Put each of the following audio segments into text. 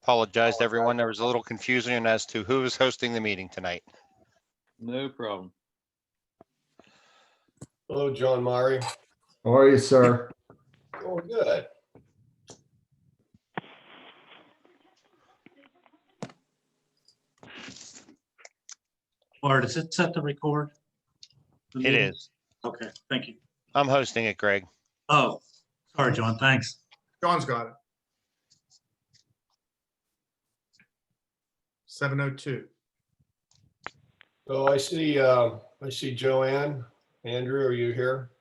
Apologize to everyone. There was a little confusion as to who is hosting the meeting tonight. No problem. Hello, John Murray. How are you, sir? Oh, good. Art, is it set to record? The It meeting? is. Okay, thank you. I'm hosting it, Greg. Oh, sorry, John, thanks. John's got it. 7:02. So I see Joanne. Andrew, are you here?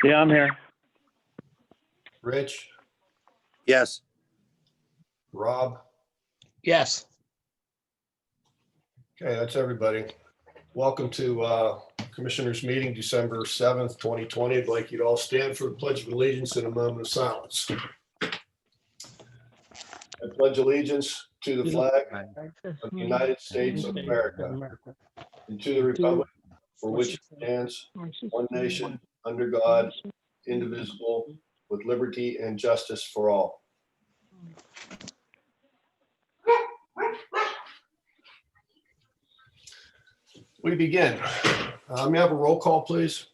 Yeah, I'm here. Rich, Yes. Rob? Yes. Okay, that's everybody. Welcome to Commissioners Meeting, December 7th, 2020. I'd like you to all stand for the Pledge of Allegiance in a moment of silence. I pledge allegiance to the flag of the United States of America and to the republic for which it stands, one nation, under God, indivisible, with liberty and justice for all. We begin. May I have a roll call, please?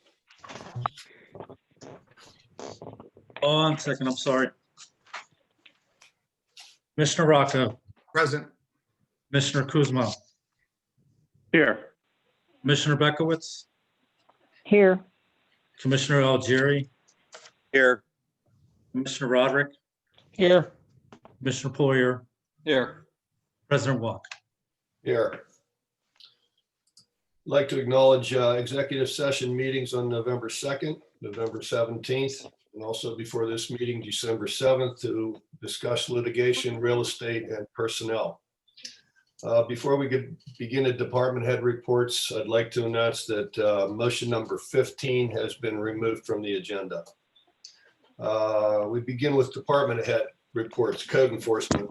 Oh, 1 second, I'm sorry. Commissioner Rocco, Present. Commissioner Kuzma, Here. Commissioner Bekowitz, Here. Commissioner Algieri, Here. Commissioner Roderick, Here. Commissioner Poyer, Here. President Walk. Here. I'd like to acknowledge executive session meetings on November 2nd, November 17th, and also before this meeting, December 7th, to discuss litigation, real estate, and personnel. Before we could begin the department head reports, I'd like to announce that motion number 15 has been removed from the agenda. We begin with department head reports, code enforcement.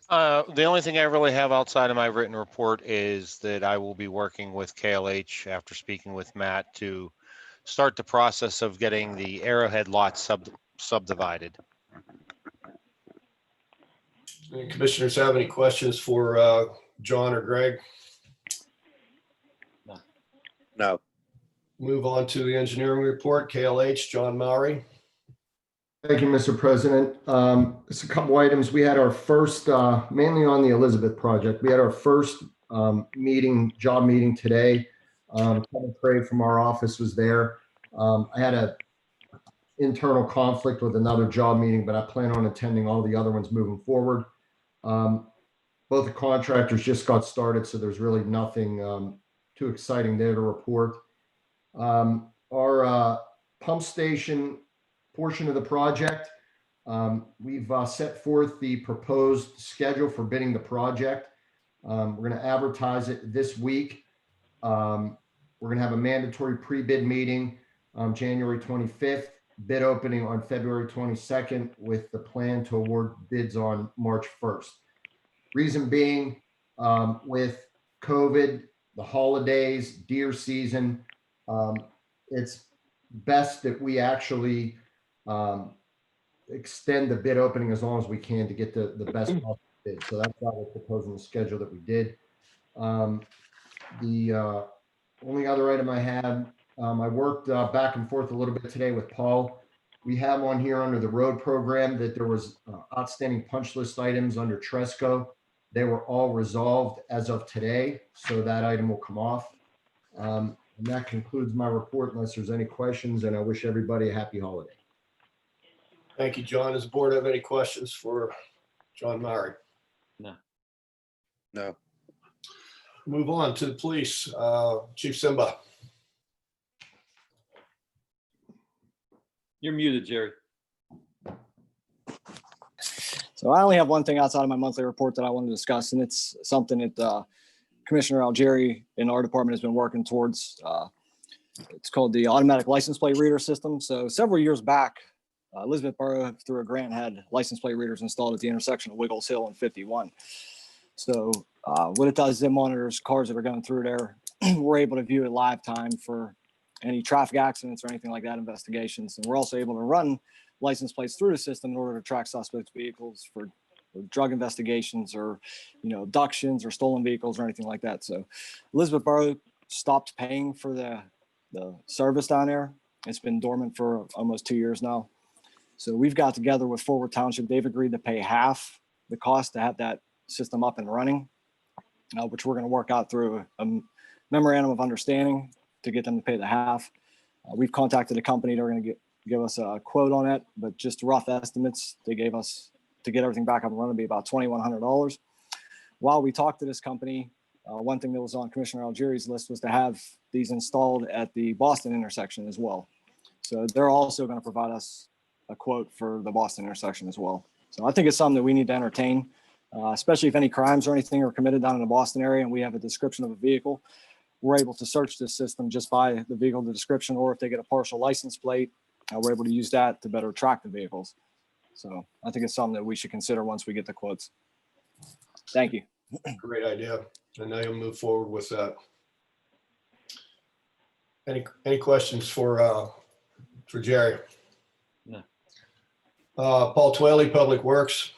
The only thing I really have outside of my written report is that I will be working with KLH after speaking with Matt to start the process of getting the Arrowhead lot subdivided. Any commissioners have any questions for John or Greg? No. Move on to the engineering report, KLH, John Mowry. Thank you, Mr. President. Just a couple items. We had our first, mainly on the Elizabeth project, we had our first job meeting today. Kevin Craig from our office was there. I had a internal conflict with another job meeting, but I plan on attending all the other ones moving forward. Both the contractors just got started, so there's really nothing too exciting there to report. Our pump station portion of the project, we've set forth the proposed schedule for bidding the project. We're going to advertise it this week. We're going to have a mandatory pre-bid meeting on January 25th, bid opening on February 22nd, with the plan to award bids on March 1st. Reason being, with COVID, the holidays, deer season, it's best that we actually extend the bid opening as long as we can to get the best possible bid. So that's why we're proposing the schedule that we did. The only other item I had, I worked back and forth a little bit today with Paul. We have on here under the road program that there was outstanding punch list items under Tresco. They were all resolved as of today, so that item will come off. And that concludes my report unless there's any questions, and I wish everybody a happy holiday. Thank you, John. Does the board have any questions for John Mowry? No. Move on to the police. Chief Simba. You're muted, Jerry. So I only have one thing outside of my monthly report that I want to discuss, and it's something that Commissioner Algieri in our department has been working towards. It's called the automatic license plate reader system. So several years back, Elizabeth Borough, through a grant, had license plate readers installed at the intersection of Wiggles Hill and 51. So what it does is it monitors cars that are going through there. We're able to view it live time for any traffic accidents or anything like that, investigations. And we're also able to run license plates through the system in order to track suspect vehicles for drug investigations or, abductions or stolen vehicles or anything like that. So Elizabeth Borough stopped paying for the service down there. It's been dormant for almost 2 years now. So we've got together with Forward Township. They've agreed to pay half the cost to have that system up and running, which we're going to work out through a memorandum of understanding to get them to pay the half. We've contacted a company. They're going to give us a quote on it, but just rough estimates they gave us to get everything back up and running would be about $2,100. While we talked to this company, one thing that was on Commissioner Algieri's list was to have these installed at the Boston intersection as well. So they're also going to provide us a quote for the Boston intersection as well. So I think it's something that we need to entertain, especially if any crimes or anything are committed down in the Boston area and we have a description of a vehicle. We're able to search this system just by the vehicle description, or if they get a partial license plate, we're able to use that to better track the vehicles. So I think it's something that we should consider once we get the quotes. Thank you. Great idea. I know you'll move forward with that. Any questions for Jerry? No. Paul Twaley, Public Works.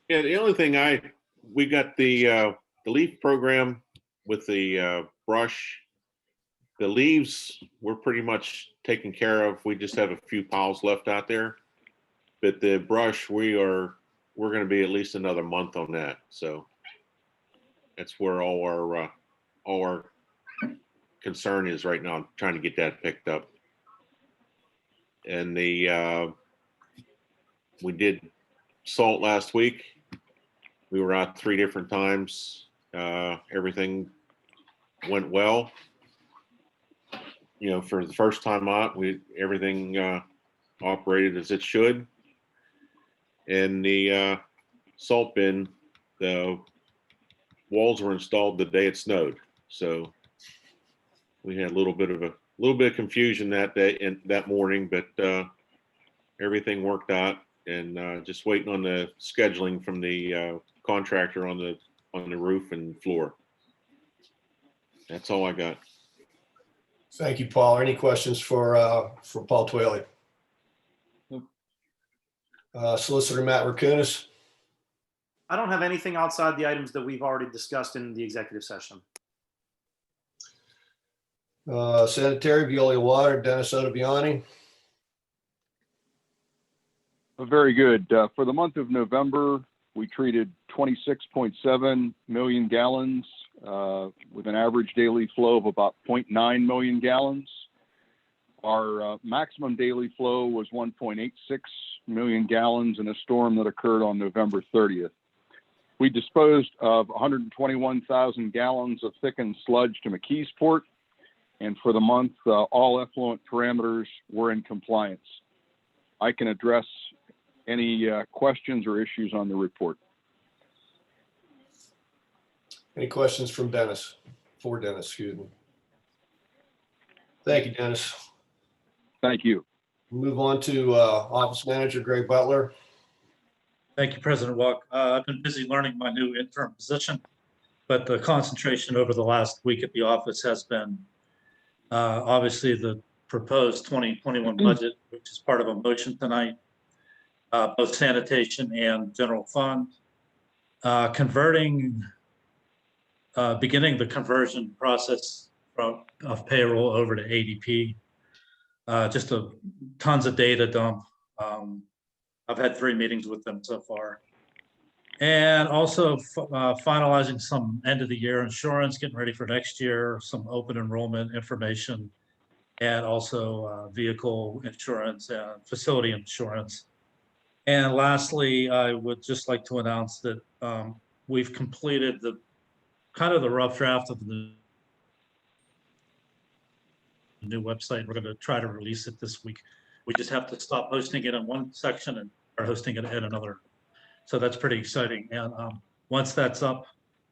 Yeah, the only thing we got the leaf program with the brush. The leaves we're pretty much taken care of. We just have a few piles left out there. But the brush, we're going to be at least another month on that. So that's where all our concern is right now, trying to get that picked up. And we did salt last week. We were out 3 different times. Everything went well. For the first time out, everything operated as it should. And the salt bin, the walls were installed the day it snowed. So we had a little bit of confusion that day and that morning, but everything worked out. And just waiting on the scheduling from the contractor on the roof and floor. That's all I got. Thank you, Paul. Any questions for Paul Twaley? Nope. Solicitor Matt Rakunas. I don't have anything outside the items that we've already discussed in the executive session. Sanitary, Veolia Water, Dennis Ottaviani. Very good. For the month of November, we treated 26.7 million gallons with an average daily flow of about 0.9 million gallons. Our maximum daily flow was 1.86 million gallons in a storm that occurred on November 30th. We disposed of 121,000 gallons of thickened sludge to McKeesport, and for the month, all effluent parameters were in compliance. I can address any questions or issues on the report. Any questions from Dennis? For Dennis, excuse me. Thank you, Dennis. Thank you. Move on to Office Manager Greg Butler. Thank you, President Walk. I've been busy learning my new interim position, but the concentration over the last week at the office has been obviously the proposed 2021 budget, which is part of a motion tonight, both sanitation and general fund, beginning the conversion process of payroll over to ADP. Just tons of data dump. I've had 3 meetings with them so far. And also finalizing some end of the year insurance, getting ready for next year, some open enrollment information, and also vehicle insurance and facility insurance. And lastly, I would just like to announce that we've completed the rough draft of the new website. We're going to try to release it this week We just have to stop hosting it in one section and are hosting it in another. So that's pretty exciting. And once that's up,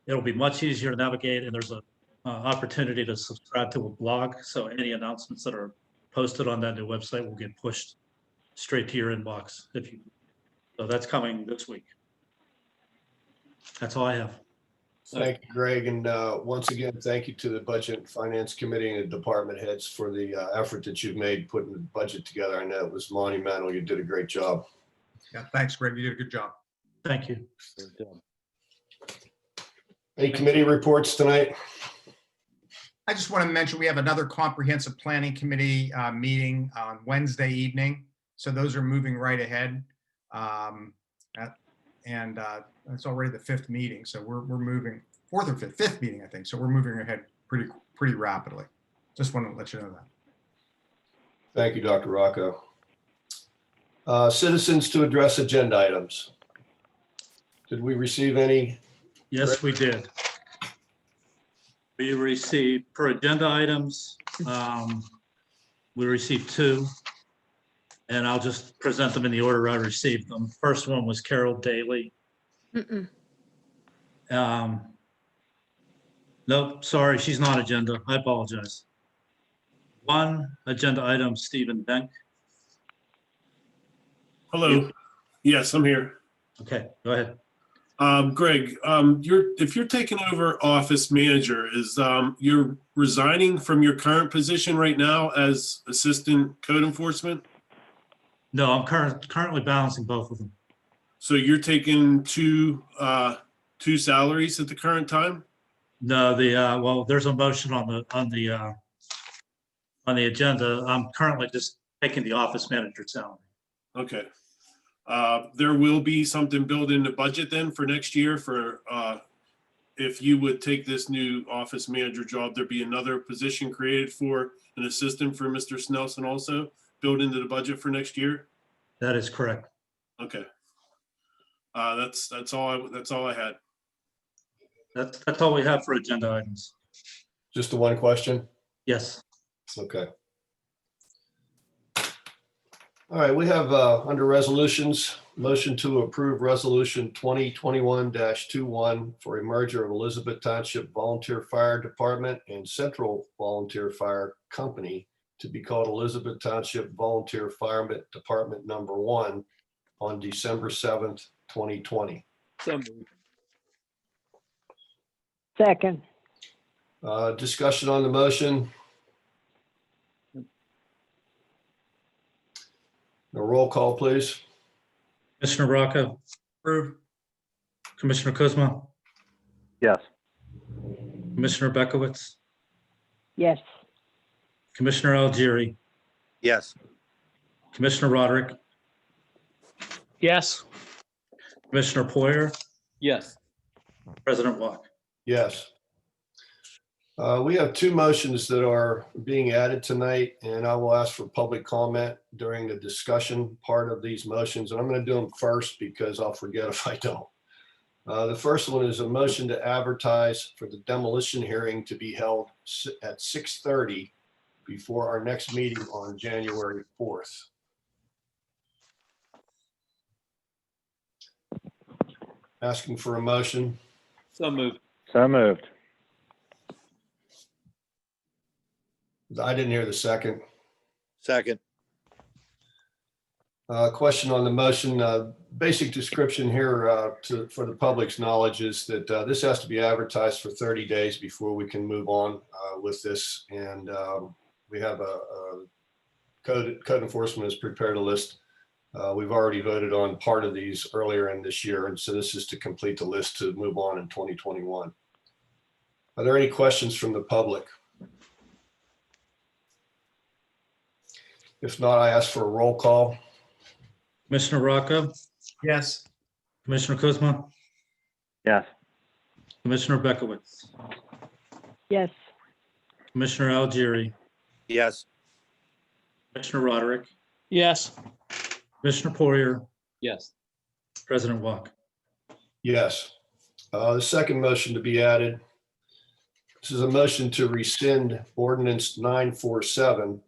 it'll be much easier to navigate, and there's a opportunity to subscribe to a blog. So any announcements that are posted on that new website will get pushed straight to your inbox. So that's coming this week. That's all I have. Thank you, Greg. And once again, thank you to the Budget and Finance Committee and the department heads for the effort that you've made putting the budget together. I know it was monumental. You did a great job. Yeah, thanks, Greg. You did a good job. Thank you. Any committee reports tonight? I just want to mention, we have another comprehensive planning committee meeting on Wednesday evening. So those are moving right ahead. And it's already the 5th meeting. So we're moving, 4th or 5th meeting, I think. So we're moving ahead pretty rapidly. Just want to let you know that. Thank you, Dr. Rocco. Citizens to address agenda items. Did we receive any? Yes, we did. We received, per agenda items, we received 2. And I'll just present them in the order I received them. First one was Carol Daly. Nope, sorry, she's not agenda. I apologize. 1 agenda item, Stephen Denk. Hello. Yes, I'm here. Okay, go ahead. Greg, if you're taking over office manager, is you're resigning from your current position right now as assistant code enforcement? No, I'm currently balancing both of them. So you're taking two salaries at the current time? No, well, there's a motion on the agenda. I'm currently just taking the office manager salary. Okay. There will be something built in the budget then for next year for if you would take this new office manager job, there'd be another position created for an assistant for Mr. Snelson also built into the budget for next year? That is correct. Okay. That's all I had. That's all we have for agenda items. Just the one question? Yes. Okay. All right, we have under resolutions, motion to approve resolution 2021-21 for a merger of Elizabeth Township Volunteer Fire Department and Central Volunteer Fire Company to be called Elizabeth Township Volunteer Fireman Department Number 1 on December 7th, 2020. Second. Discussion on the motion. A roll call, please. Commissioner Rocco? Approve. Commissioner Kuzma? Yes. Commissioner Bekowitz? Yes. Commissioner Algieri? Yes. Commissioner Roderick? Yes. Commissioner Poyer? Yes. President Walk? Yes. We have 2 motions that are being added tonight, and I will ask for public comment during the discussion part of these motions. And I'm going to do them first because I'll forget if I don't. The first one is a motion to advertise for the demolition hearing to be held at 6:30 before our next meeting on January 4th. Asking for a motion. So moved. So moved. I didn't hear the second. Second. Question on the motion. Basic description here for the public's knowledge is that this has to be advertised for 30 days before we can move on with this. And we have a code enforcement has prepared a list. We've already voted on part of these earlier in this year. And so this is to complete the list to move on in 2021. Are there any questions from the public? If not, I ask for a roll call. Commissioner Rocco? Yes. Commissioner Kuzma? Yes. Commissioner Bekowitz? Yes. Commissioner Algieri? Yes. Commissioner Roderick? Yes. Commissioner Poyer? Yes. President Walk? Yes. The second motion to be added. This is a motion to rescind ordinance 947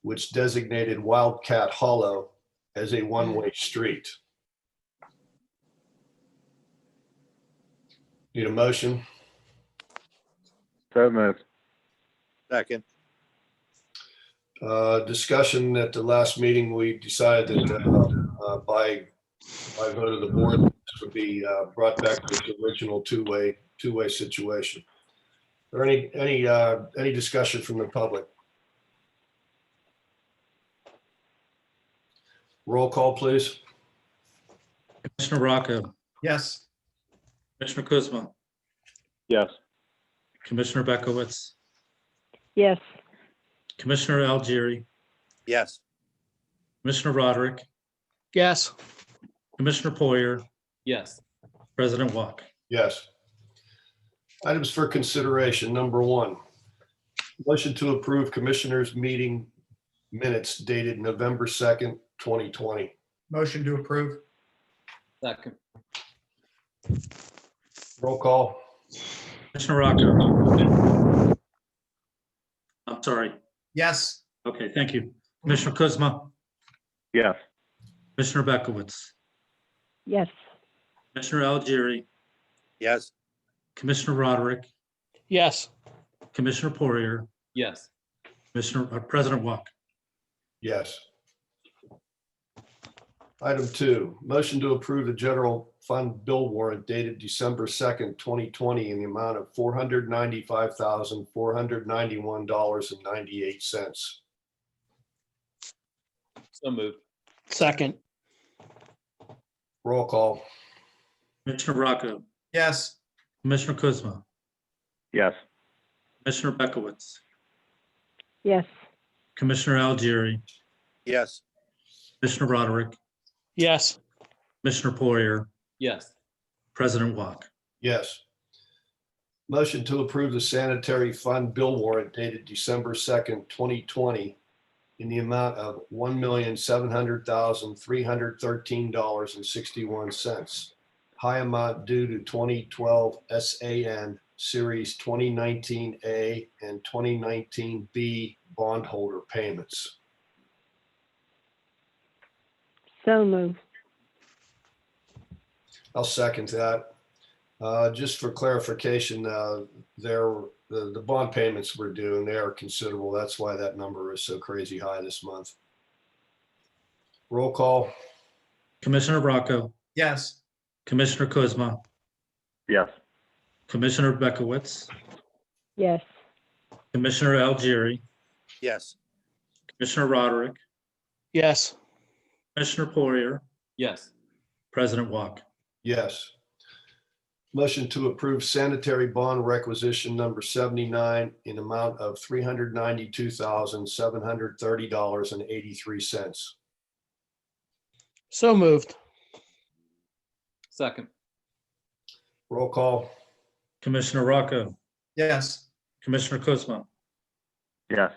which designated Wildcat Hollow as a one-way street. Need a motion? So moved. second, Discussion at the last meeting, we decided that by vote of the board, this would be brought back to its original two-way situation. Or any discussion from the public? Roll call, please. Commissioner Rocco, Yes. Commissioner Kuzma, Yes. Commissioner Bekowitz, yes, Commissioner Algieri, yes, Commissioner Roderick, yes, Commissioner Poyer, Yes. President Walk. Yes. Items for consideration. Number one, motion to approve commissioners' meeting minutes dated November 2nd, 2020. Motion to approve. Second. Roll call. Commissioner Rocco. I'm sorry. Yes. Okay, thank you. Commissioner Kuzma, Yes. Commissioner Bekowitz, yes, Commissioner Algieri, yes, Commissioner Roderick, yes, Commissioner Poirier, Yes. President Walk. Yes. Item two, motion to approve the general fund bill warrant dated December 2nd, 2020 in the amount of $495,491.98. So moved. second, Roll call. Commissioner Rocco, Yes. Commissioner Kuzma, Yes. Commissioner Bekowitz, yes, Commissioner Algieri, yes, Commissioner Roderick, yes, Commissioner Poirier, Yes. President Walk. Yes. Motion to approve the sanitary fund bill warrant dated December 2nd, 2020 in the amount of $1,700,313.61. High amount due to 2012 SAN Series 2019A and 2019B bondholder payments. so moved, I'll second that. Just for clarification, the bond payments we're doing, they are considerable. That's why that number is so crazy high this month. Roll call. Commissioner Rocco, Yes. Commissioner Kuzma, Yes. Commissioner Bekowitz, yes, Commissioner Algieri, yes, Commissioner Roderick, yes, Commissioner Poirier, Yes. President Walk. Yes. Motion to approve sanitary bond requisition number 79 in amount of $392,730.83. so moved, Second. Roll call. Commissioner Rocco, Yes. Commissioner Kuzma, Yes.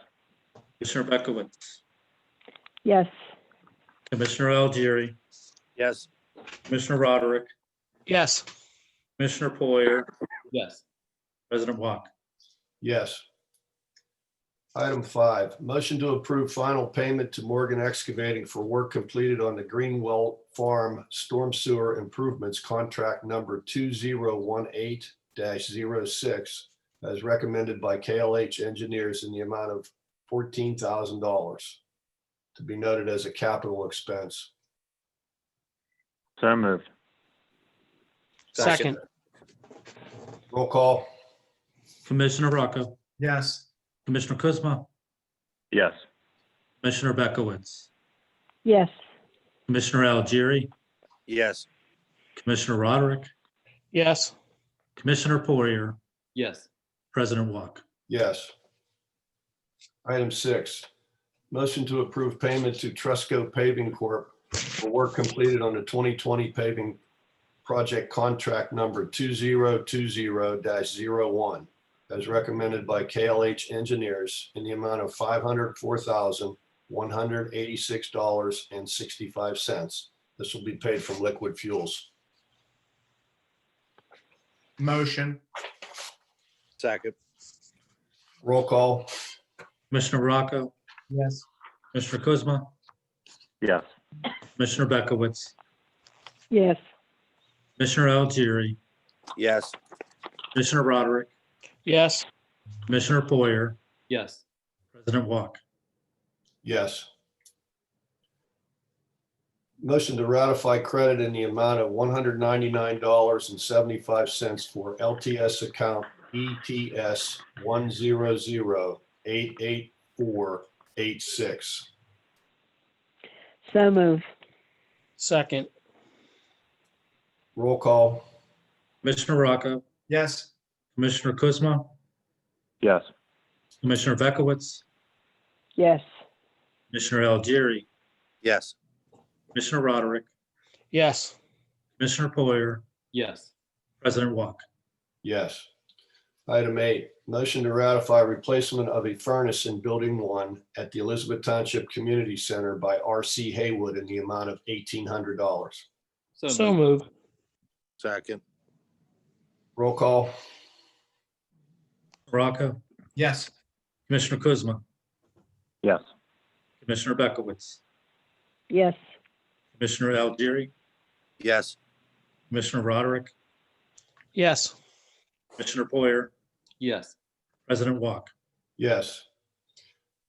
Commissioner Bekowitz, yes, Commissioner Algieri, yes, Commissioner Roderick, yes, Commissioner Poirier, Yes. President Walk. Yes. Item 5, motion to approve final payment to Morgan Excavating for work completed on the Greenwell Farm Storm Sewer Improvements Contract number 2018-06 as recommended by KLH Engineers in the amount of $14,000 to be noted as a capital expense. So moved. second, Roll call. Commissioner Rocco, Yes. Commissioner Kuzma, Yes. Commissioner Bekowitz, yes, Commissioner Algieri, yes, Commissioner Roderick, yes, Commissioner Poirier, Yes. President Walk. Yes. Item 6, motion to approve payment to Trusco Paving Corp. for work completed on the 2020 paving project contract number 2020-01 as recommended by KLH Engineers in the amount of $504,186.65. This will be paid from liquid fuels. Motion. second, Roll call. Commissioner Rocco, Yes. Commissioner Kuzma, Yes. Commissioner Bekowitz, Yes. Commissioner Algieri, Yes. Commissioner Roderick, Yes. Commissioner Poyer, Yes. President Walk. Yes. Motion to ratify credit in the amount of $199.75 for LTS account ETS 100-88486. So move. Second. Roll call. Commissioner Rocco, yes, Commissioner Kuzma, Yes. Commissioner Bekowitz, Yes. Commissioner Algieri, Yes. Commissioner Roderick, Yes. Commissioner Poyer, Yes. President Walk. Yes. Item 8, motion to ratify replacement of a furnace in Building 1 at the Elizabeth Township Community Center by R.C. Haywood in the amount of $1,800. So move. Second. Roll call. Rocco, yes, Commissioner Kuzma, Yes. Commissioner Bekowitz, Yes. Commissioner Algieri, Yes. Commissioner Roderick, Yes. Commissioner Poyer, Yes. President Walk. Yes.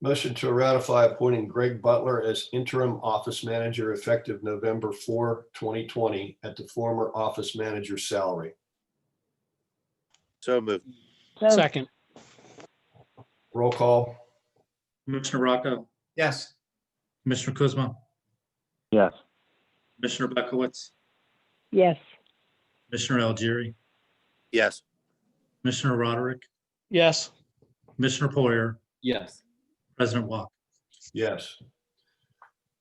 Motion to ratify appointing Greg Butler as interim office manager effective November 4, 2020 at the former office manager's salary. So moved. Second. Roll call. Commissioner Rocco, yes, Commissioner Kuzma, Yes. Commissioner Bekowitz, Yes. Commissioner Algieri, Yes. Commissioner Roderick, Yes. Commissioner Poyer, Yes. President Walk. Yes.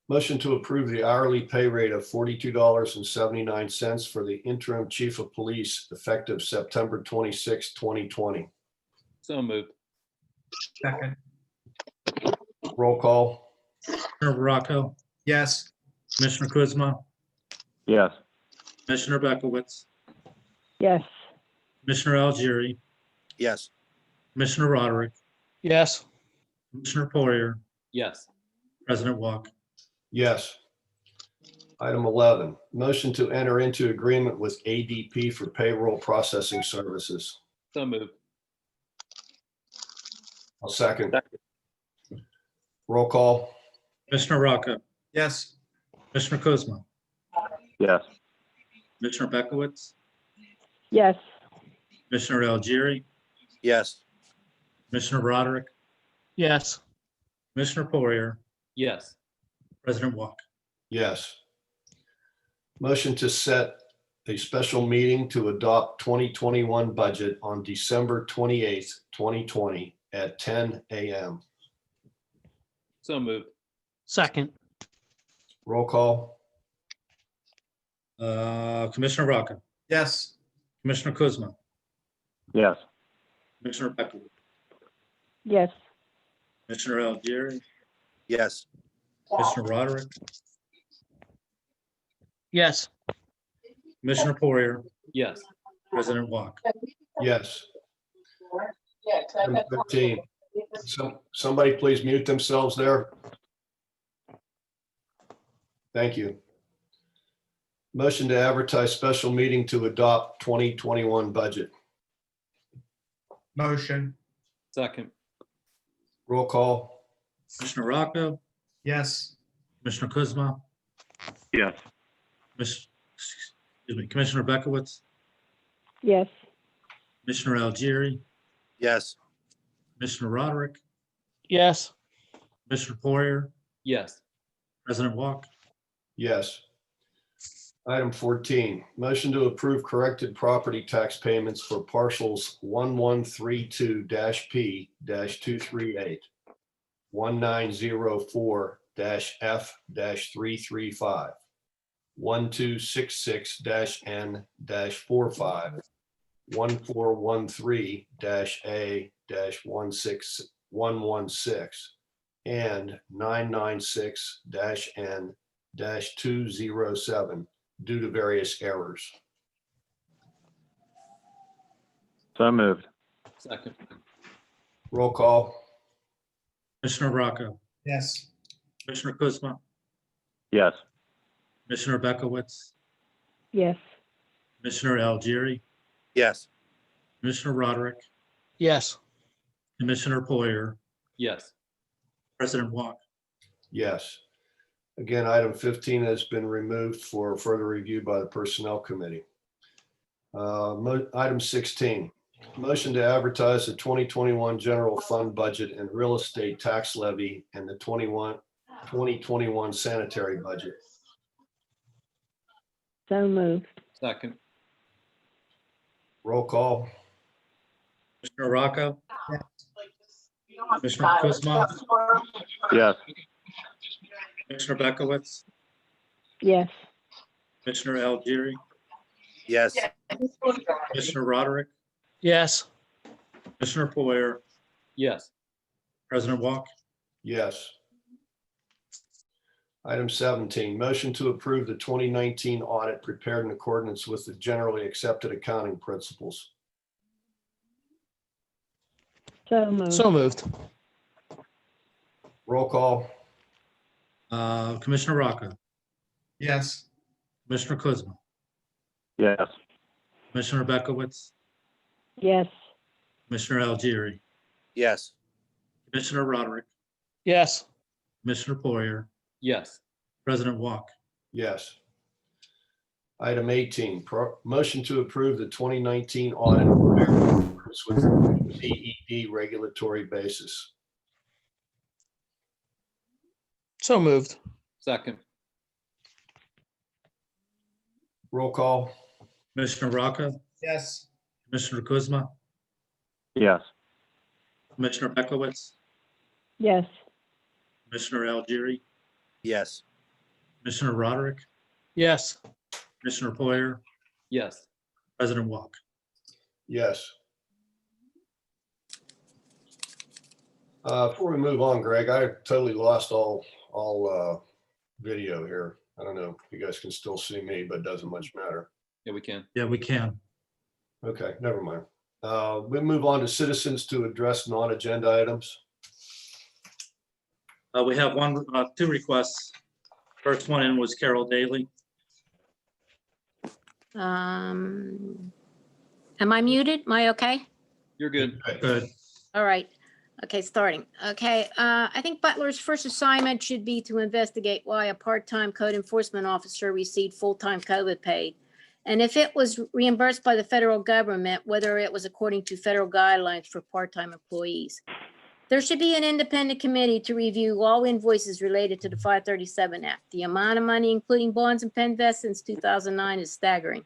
Motion to approve the hourly pay rate of $42.79 for the interim chief of police effective September 26, 2020. So moved. second, Roll call. Commissioner Rocco, yes, Commissioner Kuzma, Yes. Commissioner Bekowitz, Yes. Commissioner Algieri, Yes. Commissioner Roderick, Yes. Commissioner Poyer, Yes. President Walk. Yes. Item 11, motion to enter into agreement with ADP for payroll processing services. So moved. I'll second. Roll call. Commissioner Rocco, yes, Commissioner Kuzma, Yes. Commissioner Bekowitz, Yes. Commissioner Algieri, Yes. Commissioner Roderick, Yes. Commissioner Poyer, Yes. President Walk. Yes. Motion to set a special meeting to adopt 2021 budget on December 28th, 2020 at 10 a.m. So moved. Second. Roll call. Commissioner Rocco, yes, Commissioner Kuzma, Yes. Commissioner Bekowitz, Yes. Commissioner Algieri, Yes. Commissioner Roderick, Yes. Commissioner Poyer, Yes. President Walk. Yes. Item 15. Somebody please mute themselves there. Thank you. Motion to advertise special meeting to adopt 2021 budget. motion, Second. Roll call. Commissioner Rocco, yes, Commissioner Kuzma, Yes. Commissioner Bekowitz, Yes. Commissioner Algieri, Yes. Commissioner Roderick, Yes. Commissioner Poyer, Yes. President Walk. Yes. Item 14, motion to approve corrected property tax payments for parcels 1132-P-238, 1904-F-335, 1266-N-45, 1413-A-16116, and 996-N-207 due to various errors. So moved. Second. Roll call. Commissioner Rocco, yes, Commissioner Kuzma, Yes. Commissioner Bekowitz, Yes. Commissioner Algieri, Yes. Commissioner Roderick, Yes. Commissioner Poyer, Yes. President Wong. Yes. Again, item 15 has been removed for further review by the Personnel Committee. Item 16, motion to advertise the 2021 general fund budget and real estate tax levy and the 2021 sanitary budget. So moved. Second. Roll call. Commissioner Rocco, Commissioner Kuzma, Yes. Commissioner Bekowitz, Yes. Commissioner Algieri, Yes. Commissioner Roderick, Yes. Commissioner Poyer, Yes. President Wong. Yes. Item 17, motion to approve the 2019 audit prepared in accordance with the generally accepted accounting principles. So moved. So moved. Roll call. Commissioner Rocco, Yes. Commissioner Kuzma, Yes. Commissioner Bekowitz, Yes. Commissioner Algieri, Yes. Commissioner Roderick, Yes. Commissioner Poyer, Yes. President Wong. Yes. Item 18, motion to approve the 2019 audit with CED regulatory basis. So moved. Second. Roll call. Commissioner Rocco, Yes. Commissioner Kuzma, Yes. Commissioner Bekowitz, Yes. Commissioner Algieri, Yes. Commissioner Roderick, Yes. Commissioner Poyer, Yes. President Wong. Yes. Before we move on, Greg, I totally lost all video here. I don't know if you guys can still see me, but it doesn't much matter. Yeah, we can. Yeah, we can. Okay, never mind. We move on to citizens to address non-agenda items. We have two requests. First one in was Carol Daly. Am I muted? Am I okay? You're good. Good. All right. Okay, starting. Okay, I think Butler's first assignment should be to investigate why a part-time code enforcement officer received full-time COVID paid. And if it was reimbursed by the federal government, whether it was according to federal guidelines for part-time employees. There should be an independent committee to review all invoices related to the 537 Act. The amount of money, including bonds and pen vests since 2009 is staggering.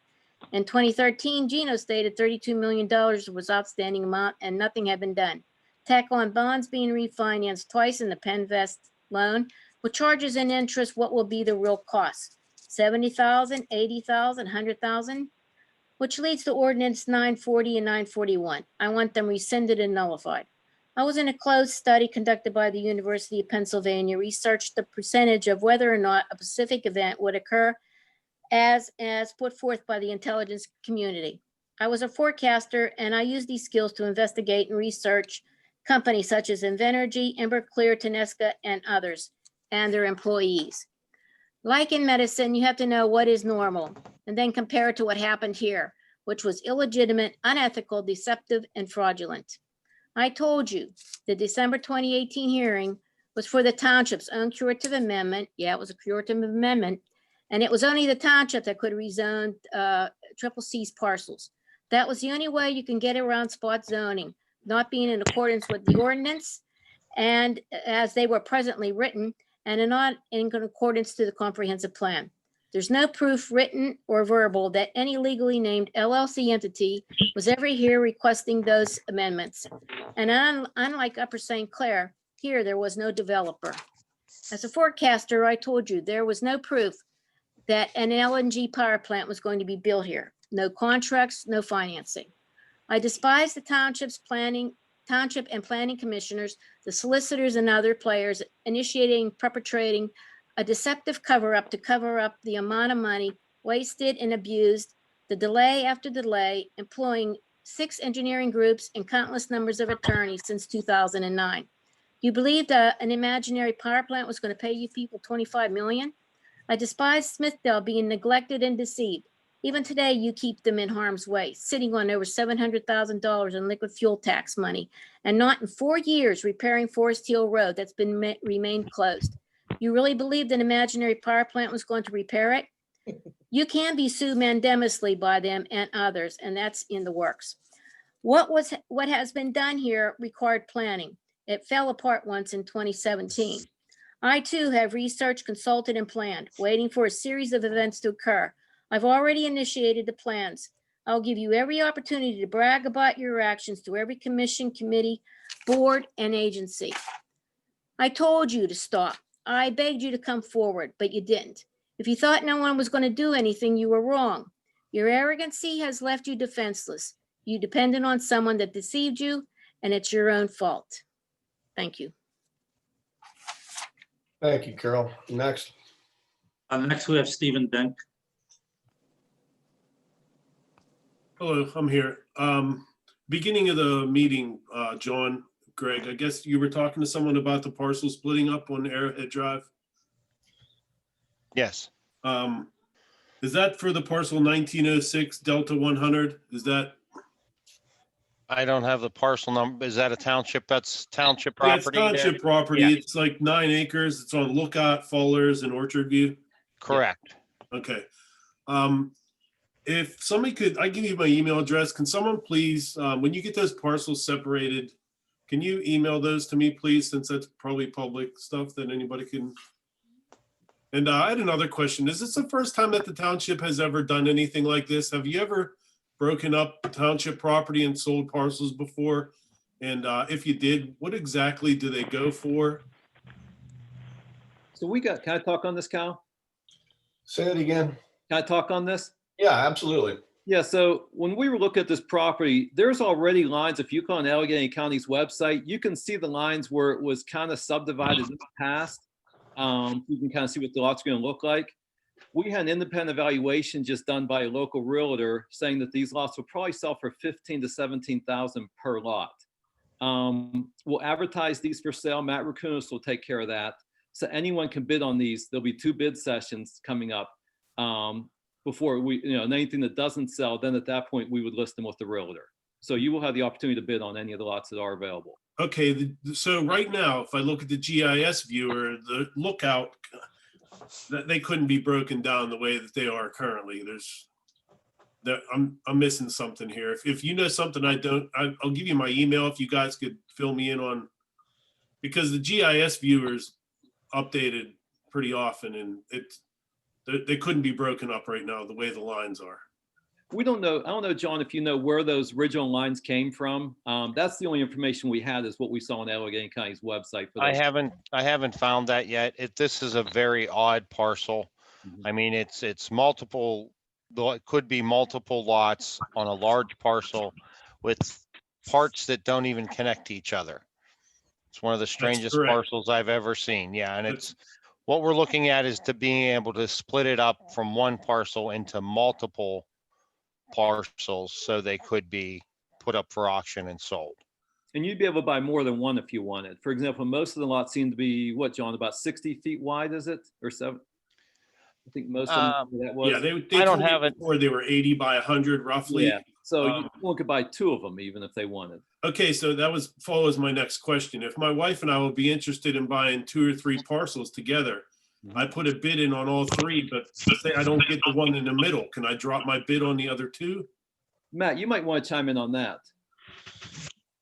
In 2013, Gino stated $32 million was outstanding amount and nothing had been done. Tack on bonds being refinanced twice in the pen vest loan with charges and interest, what will be the real cost? 70,000, 80,000, 100,000, which leads to ordinance 940 and 941. I want them rescinded and nullified. I was in a closed study conducted by the University of Pennsylvania, researched the percentage of whether or not a specific event would occur as put forth by the intelligence community. I was a forecaster and I used these skills to investigate and research companies such as Invenergy, Emberclear, Tenesca, and others, and their employees. Like in medicine, you have to know what is normal and then compare it to what happened here, which was illegitimate, unethical, deceptive, and fraudulent. I told you the December 2018 hearing was for the township's own curative amendment. Yeah, it was a curative amendment. And it was only the township that could rezone triple C's parcels. That was the only way you can get around spot zoning, not being in accordance with the ordinance and as they were presently written and not in accordance to the comprehensive plan. There's no proof, written or verbal, that any legally named LLC entity was ever here requesting those amendments. And unlike Upper St. Clair, here there was no developer. As a forecaster, I told you there was no proof that an LNG power plant was going to be built here. No contracts, no financing. I despise the township and planning commissioners, the solicitors and other players initiating, perpetrating a deceptive cover-up to cover up the amount of money wasted and abused, the delay after delay, employing 6 engineering groups and countless numbers of attorneys since 2009. You believed an imaginary power plant was going to pay you people 25 million? I despise Smithdale being neglected and deceived. Even today, you keep them in harm's way, sitting on over $700,000 in liquid fuel tax money, and not in 4 years repairing Forest Hill Road that's been remained closed. You really believed an imaginary power plant was going to repair it? You can be sued mandamously by them and others, and that's in the works. What has been done here required planning. It fell apart once in 2017. I too have researched, consulted, and planned, waiting for a series of events to occur. I've already initiated the plans. I'll give you every opportunity to brag about your actions to every commission, committee, board, and agency. I told you to stop. I begged you to come forward, but you didn't. If you thought no one was going to do anything, you were wrong. Your arrogancy has left you defenseless. You depended on someone that deceived you, and it's your own fault. Thank you. Thank you, Carol. Next. Next, we have Stephen Denk. Hello, I'm here. Beginning of the meeting, John, Greg, I guess you were talking to someone about the parcel splitting up on Arrowhead Drive. Yes. Is that for the parcel 1906 Delta 100? Is that? I don't have the parcel number. Is that a township? That's township Yeah, it's property? there? township property. Yeah. It's like 9 acres. It's on Lookout, Fallers, and Orchard View. Correct. Okay. If somebody could, I give you my email address. Can someone please, when you get those parcels separated, can you email those to me, please, since that's probably public stuff that anybody can. And I had another question. Is this the first time that the township has ever done anything like this? Have you ever broken up township property and sold parcels before? And if you did, what exactly do they go for? So can I talk on this, Kyle? Say it again. Can I talk on this? Yeah, absolutely. Yeah, so when we were looking at this property, there's already lines. If you go on Allegheny County's website, you can see the lines where it was kind of subdivided in the past. You can kind of see what the lots are going to look like. We had an independent evaluation just done by a local realtor saying that these lots will probably sell for $15,000 to $17,000 per lot. We'll advertise these for sale. Matt Rakunas will take care of that. So anyone can bid on these. There'll be 2 bid sessions coming up. Before we, and anything that doesn't sell, then at that point, we would list them with the realtor. So you will have the opportunity to bid on any of the lots that are available. Okay, so right now, if I look at the GIS viewer, the Lookout, they couldn't be broken down the way that they are currently. I'm missing something here. If you know something I don't, I'll give you my email if you guys could fill me in on, because the GIS viewers updated pretty often, and they couldn't be broken up right now the way the lines are. We don't know. I don't know, John, if you know where those original lines came from. That's the only information we had is what we saw on Allegheny County's website. For I haven't found that yet. This is a very odd parcel. I mean, it's multiple, though it could be multiple lots on a large parcel with parts that don't even connect to each other. It's one of the strangest correct. parcels I've ever seen. Yeah, and it's what we're looking at is to being able to split it up from one parcel into multiple parcels so they could be put up for auction and sold. And you'd be able to buy more than one if you wanted. For example, most of the lots seem to be, what, John, about 60 feet wide, is it? Or 7? I think most of them, that was. Yeah, they I don't told me have it. before they were 80 by 100 roughly. Yeah, so you could buy 2 of them even if they wanted. Okay, so that follows my next question. If my wife and I will be interested in buying 2 or 3 parcels together, I put a bid in on all 3, but say I don't get the one in the middle, can I drop my bid on the other 2? Matt, you might want to chime in on that.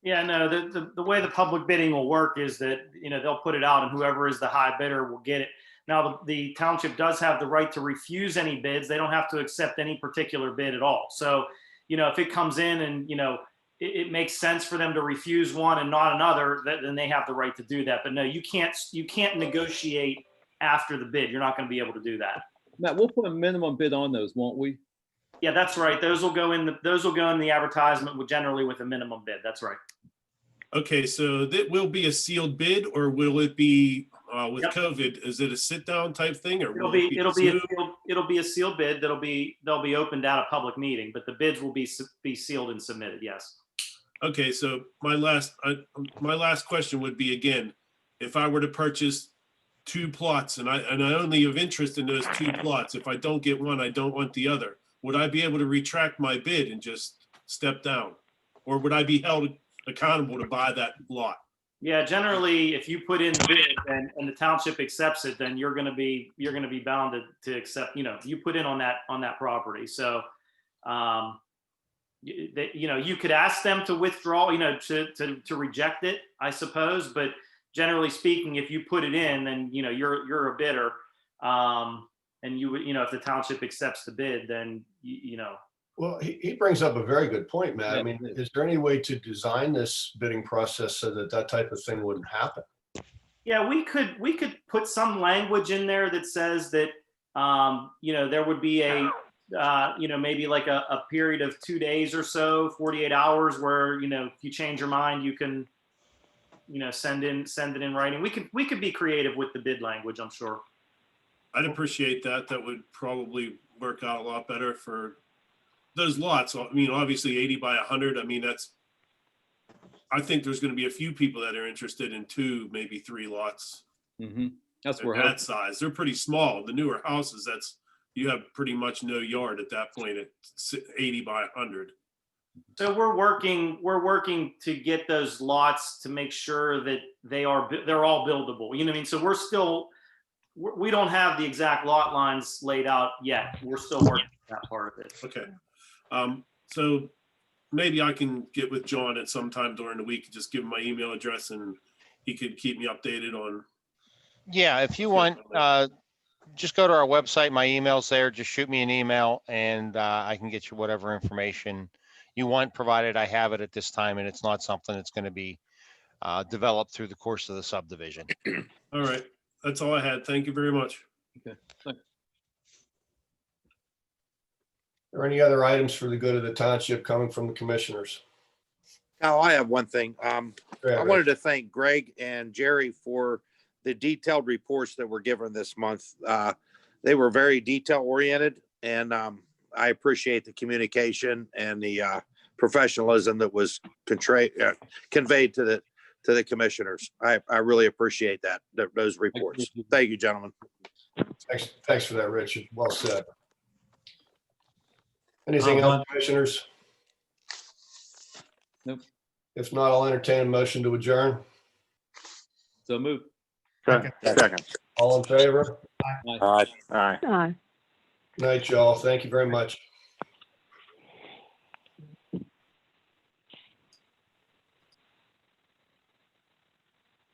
Yeah, no, the way the public bidding will work is that, they'll put it out and whoever is the high bidder will get it. Now, the township does have the right to refuse any bids. They don't have to accept any particular bid at all. So, if it comes in and, it makes sense for them to refuse one and not another, then they have the right to do that. But no, you can't negotiate after the bid. You're not going to be able to do that. Matt, we'll put a minimum bid on those, won't we? Yeah, that's right. Those will go in the advertisement generally with a minimum bid. That's right. Okay, so that will be a sealed bid, or will it be with Yep. COVID? Is it a sit down type thing, or It'll will it be a sealed bid they'll be opened at a public meeting, but the bids will be sealed and submitted. Yes. Okay, so my last question would be, again, if I were to purchase 2 plots and I only have interest in those 2 plots, if I don't get one, I don't want the other, would I be able to retract my bid and just step down? Or would I be held accountable to buy that lot? Yeah, generally, if you put in the bid and the township accepts it, then you're gonna be bound to accept, you put in on that property. So, you could ask them to withdraw, to reject it, I suppose, but generally speaking, if you put it in, then, you're a bidder. And you would, if the township accepts the bid, then, Well, he brings up a very good point, Matt. I mean, is there any way to design this bidding process so that that type of thing wouldn't happen? Yeah, we could put some language in there that says that, there would be a, maybe like a period of 2 days or so, 48 hours where, if you change your mind, you can, send it in writing. We could be creative with the bid language, I'm sure. I'd appreciate that. That would probably work out a lot better for those lots. I mean, obviously 80 by 100. I mean, I think there's going to be a few people that are interested in 2, maybe 3 lots. That's At where that size. They're pretty small. The newer houses, you have pretty much no yard at that point at 80 by 100. So we're working to get those lots to make sure that they're all buildable. You know what I mean? So we don't have the exact lot lines laid out yet. We're still working on that part of it. Okay. So maybe I can get with John at some time during the week, just give him my email address and he could keep me updated on. Yeah, if you want, just go to our website. My email's there. Just shoot me an email and I can get you whatever information you want, provided I have it at this time and it's not something that's going to be developed through the course of the subdivision. All right. That's all I had. Thank you very much. Okay. Thanks. Are there any other items for the good of the township coming from the commissioners? Now, I have one thing. Go ahead, I Rich. wanted to thank Greg and Jerry for the detailed reports that were given this month. They were very detail oriented, and I appreciate the communication and the professionalism that was conveyed to the commissioners. I really appreciate those reports. Thank you, gentlemen. Thanks for that, Richard. Well said. Anything else, commissioners? Nope. If not, I'll entertain a motion to adjourn. So move. Second. All in favor? Aye. Night, y'all. Thank you very much.